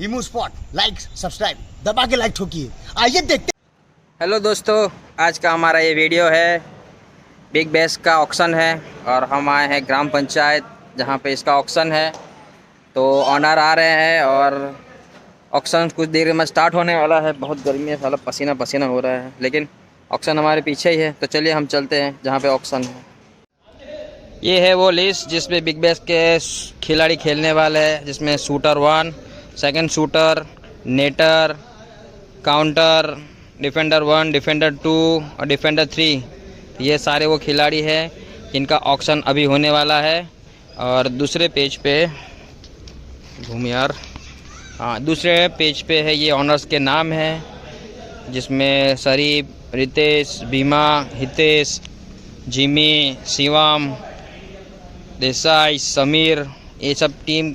Emu spot like subscribe दबा के like ठोकिए। आइए देखते। हेलो दोस्तों, आज का हमारा ये वीडियो है बिग बैश का ऑक्शन है और हम आए हैं ग्राम पंचायत जहाँ पे इसका ऑक्शन है। तो ऑनर आ रहे हैं और ऑक्शन कुछ देर में स्टार्ट होने वाला है। बहुत गर्मी है, साला पसीना पसीना हो रहा है, लेकिन ऑक्शन हमारे पीछे ही है। तो चलिए हम चलते हैं जहाँ पे ऑक्शन है। ये है वो लिस्ट जिसमें बिग बैश के खिलाड़ी खेलने वाले हैं, जिसमें शूटर 1, सेकंड शूटर, नेटर, काउंटर, डिफेंडर 1, डिफेंडर 2 और डिफेंडर 3। ये सारे वो खिलाड़ी हैं जिनका ऑक्शन अभी होने वाला है। और दूसरे पेज पे घूम यार, हाँ दूसरे पेज पे है ये ऑनर्स के नाम हैं, जिसमें शरीफ, रितेश, भीमा, हितेश, जिमी, शिवम, देसाई, समीर, ये सब टीम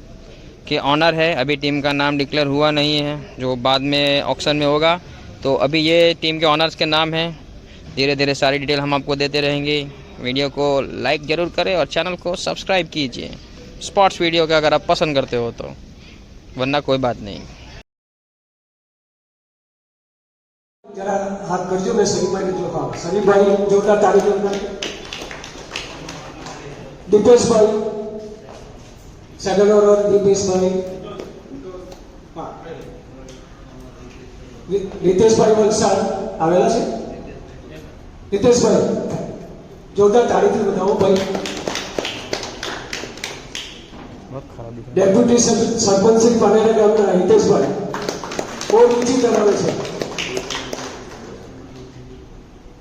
के ऑनर है। अभी टीम का नाम डिक्लेयर हुआ नहीं है, जो बाद में ऑक्शन में होगा। तो अभी ये टीम के ऑनर्स के नाम हैं। धीरे धीरे सारी डिटेल हम आपको देते रहेंगे। वीडियो को लाइक ज़रूर करें और चैनल को सब्सक्राइब कीजिए स्पोर्ट्स वीडियो का, अगर आप पसंद करते हो तो, वरना कोई बात नहीं। जरा हाथ करजो, मैं शरीफ भाई जो, हाँ शरीफ भाई जोरदार तारीफ करना। दीपेश भाई सेकंड ओवर, दीपेश भाई, हाँ रितेश भाई वलसाड आवेला છે। रितेश भाई जोरदार तारीफ बताओ भाई। डेप्यूटी सरपंच श्री પાનેરા ગામના હિતેશ ભાઈ બહુ રુચિ ધરાવે છે।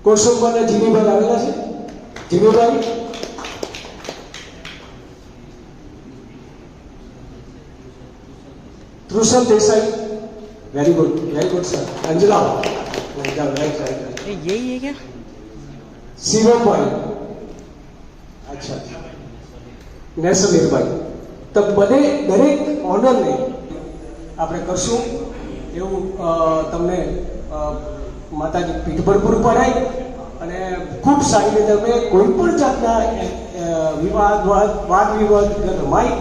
કોસંબાના જીમીભાઈ આવેલા છે। Jimibhai Trushal Desai, very good sir. अंजला राइट, यही है क्या? शिवम भाई, अच्छा नेसमीर भाई। तो बने दरेक ऑनर ने આપણે કરશું એવું તમને માતાજી પીઠ પર પૂરું પડાય અને ખૂબ સારી રીતે તમે કોઈ પણ જાતના વાદ વિવાદ રમાય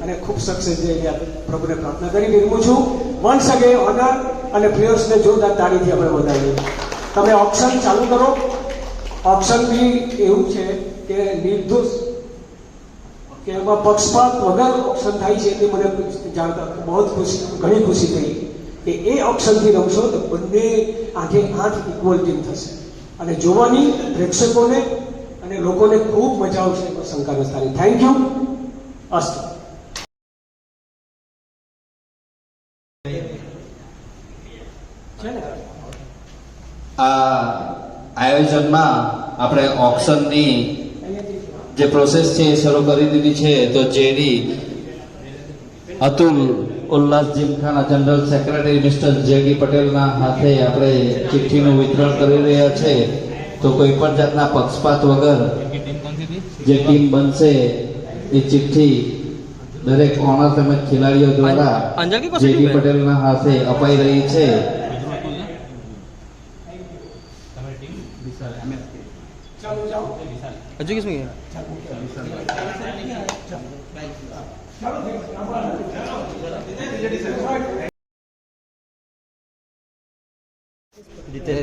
અને ખૂબ સક્સેસ જાય પ્રભુને પ્રાર્થના કરી વિરમું છું। વન્સ અગેન ઓનર અને પ્લેયર્સને જોરદાર તાળીથી આપણે વધાવીએ। તમે ઓપ્શન ચાલુ કરો। ઓપ્શન બી એવું છે કે નિર્દોષ કે એમાં પક્ષપાત વગર ઓપ્શન થાય છે, તે મને જાણતા બહુ ઘણી ખુશી થઈ કે એ ઓપ્શનથી રમશો તો બંને આઠે આઠ ઇક્વલ ટીમ થશે અને જોવાની પ્રેક્ષકોને અને લોકોને ખૂબ મજા આવશે, એમાં શંકા નથી। થેન્ક યુ, અસ્તુ। આ આયોજનમાં આપણે ઓક્શનની જે પ્રોસેસ છે એ શરૂ કરી દીધી છે। તો જેડી અતુલ ઉલ્લાસ gymkhana general secretary mister JD પટેલના હાથે આપણે ચિઠ્ઠીનું વિતરણ કરી રહ્યા છે। તો કોઈ પણ જાતના પક્ષપાત વગર જે ટીમ બનશે એ ચિઠ્ઠી દરેક ઓનર તેમજ ખેલાડીઓ દ્વારા જેડી પટેલના હાથે અપાઈ રહી છે। हजू किसमें गया?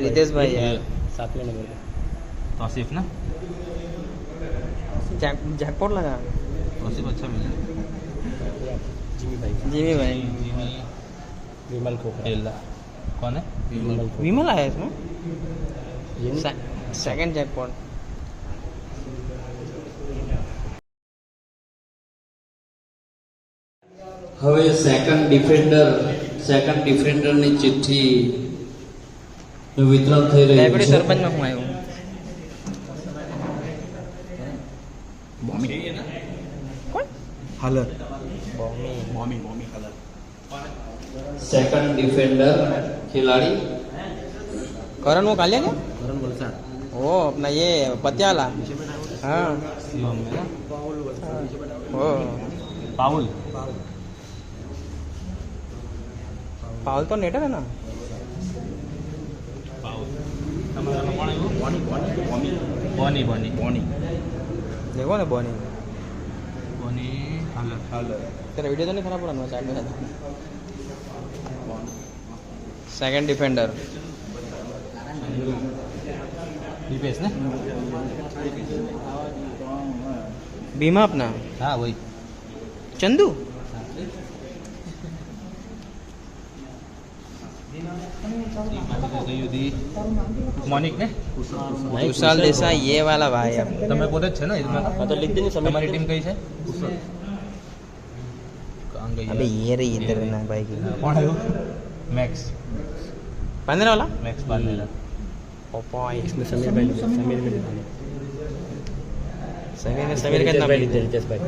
रितेश भाई यार, सातवें नंबर पे तौसीफ ना, जैकपॉट लगा। तौसीफ अच्छा मिला। जिमी भाई विमल को कौन है? विमल आया इसमें सेकंड जैकपॉट। હવે સેકન્ડ ડિફેન્ડરની ચિઠ્ઠીનું વિતરણ થઈ રહ્યું છે। સરપંચમાં હું આવ્યો हलर सेकंड डिफेंडर खिलाड़ी करण, वो कालिया क्या? करण वलसाड, ओ अपना ये पतियाला, हाँ ओ पाउल पाउल तो नेटर है ना। बोनी देखो ना, बोनी तेरा वीडियो तो नहीं खराब हो रहा साइड में। सेकंड डिफेंडर दीपेश ने बीमा अपना हाँ वही चंदू मोनिक ने कुशाल देसाई ये वाला भाई अब તમે પોતે જ છે ને એમાં તો લીધી ને તમારી ટીમ કઈ છે કાં ગઈ अबे ये रही इधर ना भाई की કોણ આવ્યું મેક્સ 15 वाला મેક્સ બાંધેલા ओपो इसमें समीर भाई समीर का नाम रितेश भाई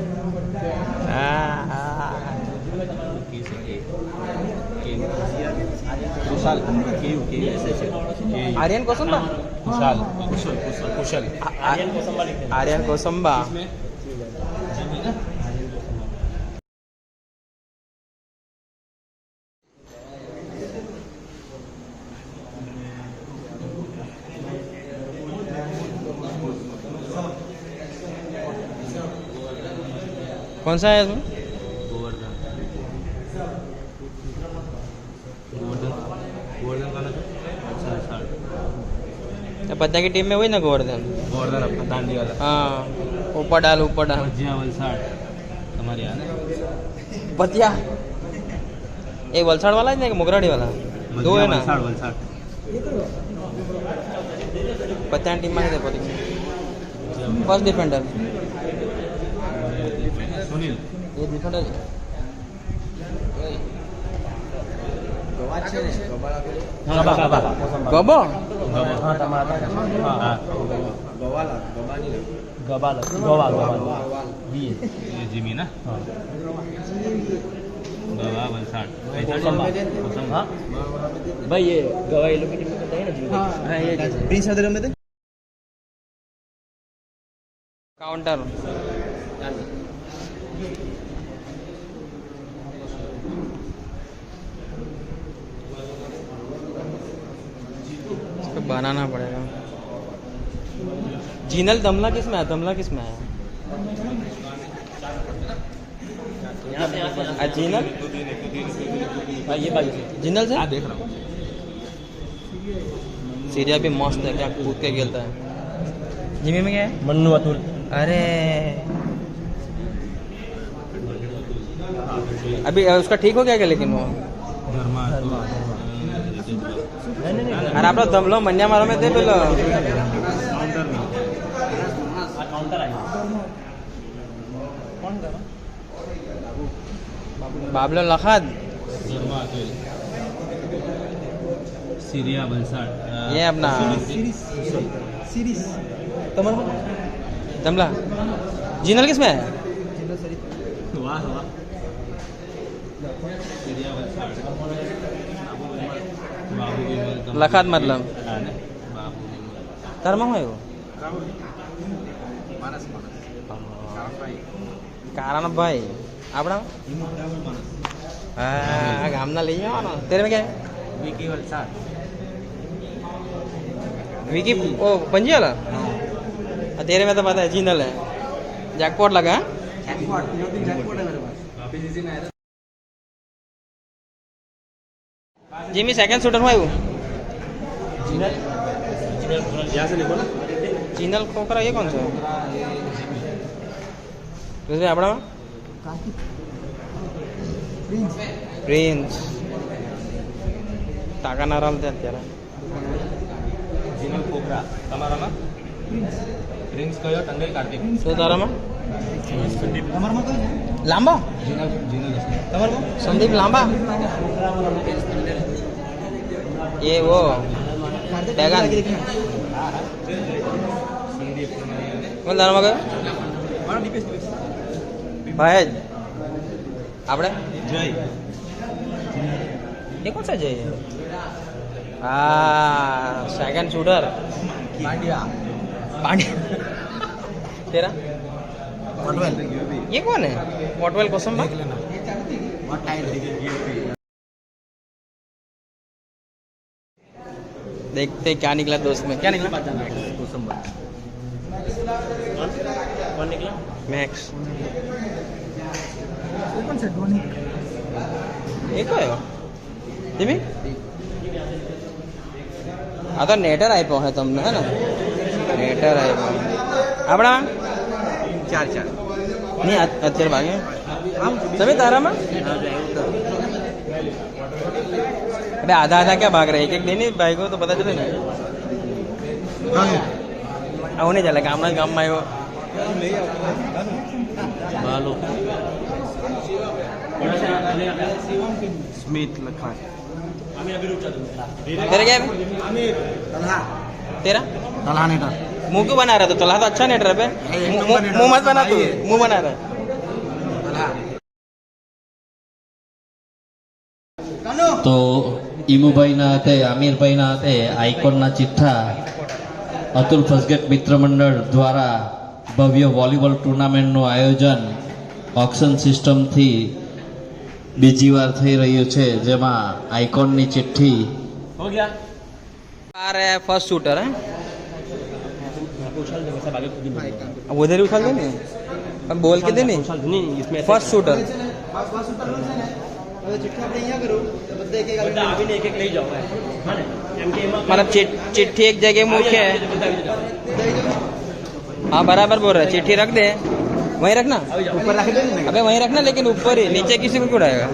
कुशाल आर्यन कोसंबा कुशाल कुशल आर्यन कोसंबा कौन सा है इसमें पत्ता की टीम में वही ना गोवर्धन गोवर्धन अपना दांडी वाला हाँ ऊपर डाल भजिया वलसाड तुम्हारे यहाँ ने पतिया एक वलसाड़ वाला है ना एक मोगराड़ी वाला दो है ना वलसाड पत्या टीम में है पति फर्स्ट डिफेंडर सुनील ये डिफेंडर गबो ये जिमी ना गवा वलसाड भाई ये गवाई लोग की टीम में बताइए ना हाँ ये प्रिंस हदर में थे काउंटर इसको बनाना पड़ेगा जीनल दमला किस में है दमला किस में है जीनल ये बाजू से जिंदल से देख रहा हूँ सीरिया भी मस्त है क्या कूद के खेलता है जिमी में क्या है मन्नू अतुल अरे अभी उसका ठीक हो गया क्या लेकिन वो अरे आप दमलो मन्या मारो में थे पेलो counter I Bablo लखाद Syria Valsad ये अपना सीरीज दमला जिनल किस में है वाह वाह सीरिया वलसाड बाबू विमल लखाद मतलब बाबू कर्म है वो कारण भाई આપણા હા ગામના લઈ જવાનો તેરે में क्या है विकी वलसाड विकी ओ पंजी वाला तेरे में तो पता है जिनल है जैकपॉट लगा जिमी सेकंड शूटर हुआ है वो यहाँ से लिखो ना जिनल खोकरा ये कौन सा है उसमें अपना प्रिंस टाका ना रहा અત્યારે જીનલ કોકરા તમારામાં પ્રિન્સ કયો ટંગઈ કાર્તિક શું તારામાં લાંબા જીનલ જીનલ તમારામાં સંદીપ લાંબા ये वो बैगन कौन ताराમાં કયો ભાઈ આપણે જય ये कौन सा जय है हाँ सेकंड शूटर पांड्या पांड्या तेरा पटवेल ये कौन है वॉटवेल कोसंबा देखते क्या निकला दोस्त में क्या निकला कौन निकला मैक्स ये कौन है जिमी આ તો નેટર આપ્યો હે તમને હે ને નેટર આપ્યો આપણા 4 નહીં અત્યારે ભાગે તમે તારામાં अबे आधा आधा क्या भाग रहे एक एक दिन ही भाई को तो पता चले ना होने चला गाम में आयो स्मित लखा तेरा क्या है तेरा तलहा नेटर मुंह क्यों बना रहा तो तलहा तो अच्छा नेटर है मुंह मत बना तू मुंह बना रहा તો ઈમુભાઈના હાથે આમિરભાઈના હાથે આઇકોનના ચિઠ્ઠા અતુલ ફસગેટ મિત્ર મંડળ દ્વારા ભવ્ય વોલીબોલ ટુર્નામેન્ટનું આયોજન ઓક્શન સિસ્ટમથી બીજી વાર થઈ રહ્યું છે જેમાં આઇકોનની ચિઠ્ઠી आ रहा है फर्स्ट शूटर है अब उधर ही उछाल दे नहीं अब बोल के दे नहीं फर्स्ट शूटर मतलब चिट्ठी एक जगह मुख्य है हाँ बराबर बोल रहा है चिट्ठी रख दे वहीं रखना ऊपर रख दे अबे वहीं रखना लेकिन ऊपर ही नीचे किसी को उड़ाएगा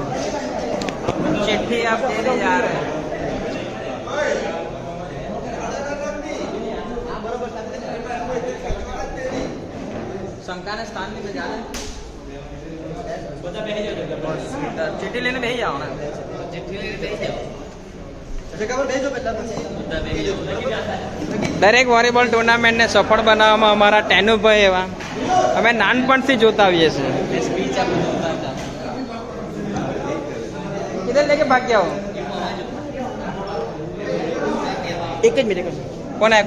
चिट्ठी आप देने जा रहे हैं शंका ने स्थान में जाना चिट्ठी लेने भेज जाओ ना चिट्ठी लेने भेज जाओ દરેક વોલીબોલ ટુર્નામેન્ટને સફળ બનાવવામાં અમારા ટેનુભાઈ એવા અમે નાનપણથી જોતા આવીએ છીએ किधर लेके भाग गया हो एक જ मिनट कौन है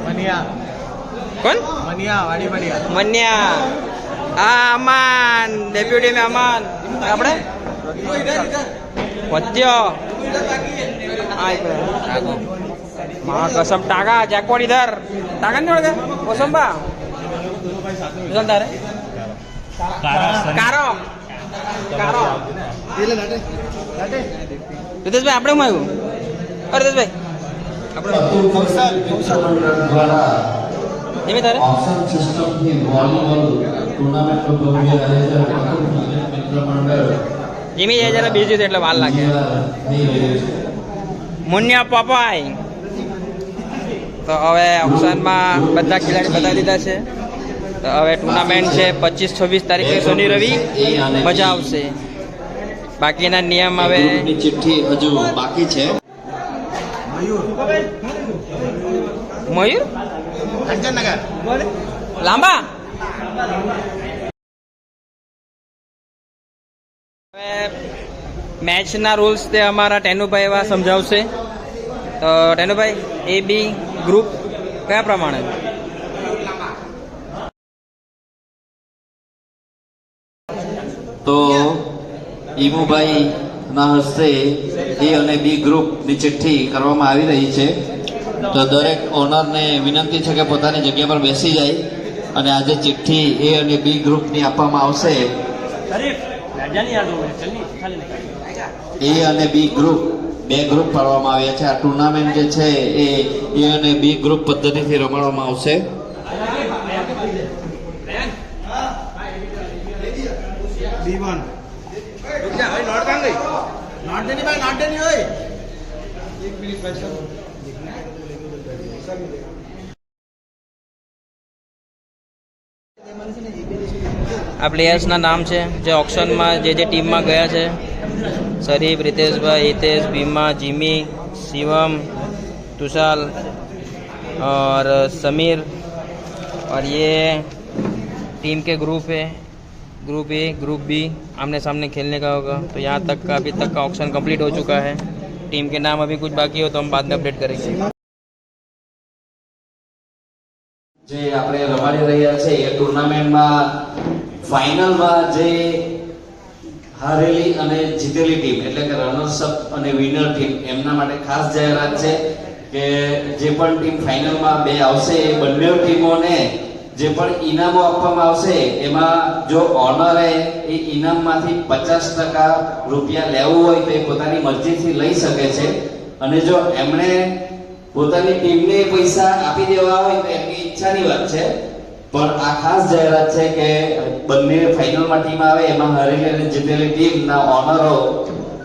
मनिया कौन मनिया हाँ अमान डेप्यूटी में अमान આપણે વચ્યો माँ कसम टाका जैकपॉट इधर टाका नहीं उड़ कोसंबा चलता रे कारो कारो रितेश भाई આપણે હું આવ્યું અરે रितेश भाई દ્વારા ધીમે તારે ઓક્શન સિસ્ટમથી વોલીબોલ ટુર્નામેન્ટનું ભવ્ય આયોજન અતુલ ફસગેટ મિત્ર મંડળ ધીમે જાય જરા બીજું છે એટલે વાર લાગે થઈ રહ્યું છે મુન્યા પપાઈ તો હવે ઓક્શનમાં બધા ખેલાડી બતાવી દીધા છે તો હવે ટુર્નામેન્ટ છે 25-26 તારીખે શનિ રવિ મજા આવશે બાકીના નિયમ હવે ગ્રુપની ચિઠ્ઠી હજુ બાકી છે મયુર લાંબા હવે મેચના રૂલ્સ તે અમારા ટેનુભાઈ એવા સમજાવશે તો ટેનુભાઈ એ બી ગ્રુપ કયા પ્રમાણે તો ઈમુભાઈના હસ્તે એ અને બી ગ્રુપની ચિઠ્ઠી કરવામાં આવી રહી છે તો દરેક ઓનરને વિનંતી છે કે પોતાની જગ્યા પર બેસી જાય અને આજે ચિઠ્ઠી એ અને બી ગ્રુપની આપવામાં આવશે એ અને બી ગ્રુપ બે ગ્રુપ પાડવામાં આવ્યા છે આ ટુર્નામેન્ટ જે છે એ અને બી ગ્રુપ પદ્ધતિથી રમાડવામાં આવશે આ પ્લેયર્સના નામ છે જે ઓક્શનમાં જે ટીમમાં ગયા છે शरीफ रितेश भाई हितेश भीमा जिमी शिवम तुषाल और समीर और ये टीम के ग्रुप है ग्रुप ए ग्रुप बी आमने सामने खेलने का होगा तो यहाँ तक का अभी तक का ऑक्शन कंप्लीट हो चुका है टीम के नाम अभी कुछ बाकी हो तो हम बाद में अपडेट करेंगे જે આપણે રમાડી રહ્યા છે એ ટુર્નામેન્ટમાં ફાઇનલમાં જે હારેલી અને જીતેલી ટીમ એટલે કે રનર્સ અપ અને વિનર ટીમ એમના માટે ખાસ જાહેરાત છે કે જે પણ ટીમ ફાઇનલમાં બે આવશે એ બંને ટીમોને જે પણ ઇનામો આપવામાં આવશે એમાં જો ઓનરે એ ઇનામમાંથી 50% રૂપિયા લેવું હોય તો એ પોતાની મરજીથી લઈ શકે છે અને જો એમણે પોતાની ટીમને પૈસા આપી દેવા હોય તો એમની ઈચ્છાની વાત છે, પણ આ ખાસ જાહેરાત છે કે બંને ફાઇનલમાં ટીમ આવે એમાં હારેલી અને જીતેલી ટીમના ઓનરો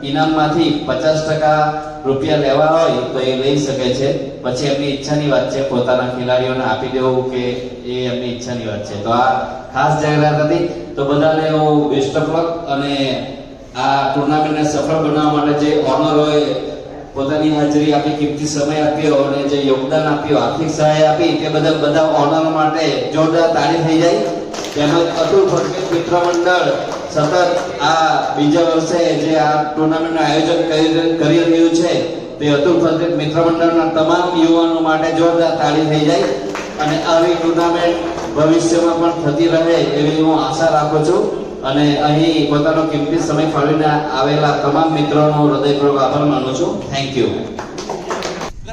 ઇનામમાંથી 50% રૂપિયા લેવા હોય તો એ લઈ શકે છે. પછી એમની ઈચ્છાની વાત છે પોતાના ખેલાડીઓને આપી દેવું કે એ એમની ઈચ્છાની વાત છે. તો આ ખાસ જાહેરાત હતી. તો બધાને હું બેસ્ટ ઓફ લક, અને આ ટુર્નામેન્ટને સફળ બનાવવા માટે જે ઓનરોએ પોતાની હાજરી આપી, કિંમતી સમય આપ્યો અને જે યોગદાન આપ્યું, આર્થિક સહાય આપી, તે બધા ઓનરો માટે જોરદાર તાળી થઈ જાય. તેમજ અતુલ ફટકે મિત્ર મંડળ સતત આ બીજા વર્ષે જે આ ટુર્નામેન્ટનું આયોજન કરી રહ્યું છે, તે અતુલ ફટકે મિત્ર મંડળના તમામ યુવાનો માટે જોરદાર તાળી થઈ જાય. અને આવી ટુર્નામેન્ટ ભવિષ્યમાં પણ થતી રહે એવી હું આશા રાખું છું. અને અહીં પોતાનો કિંમતી સમય ફાળવીને આવેલા તમામ મિત્રોનો હૃદયપૂર્વક આભાર માનું છું. Thank you.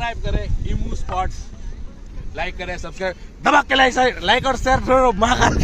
सब्सक्राइब करें इमू स्पॉट्स, लाइक करें, सब्सक्राइब दबा के लाइक और शेयर महाकाल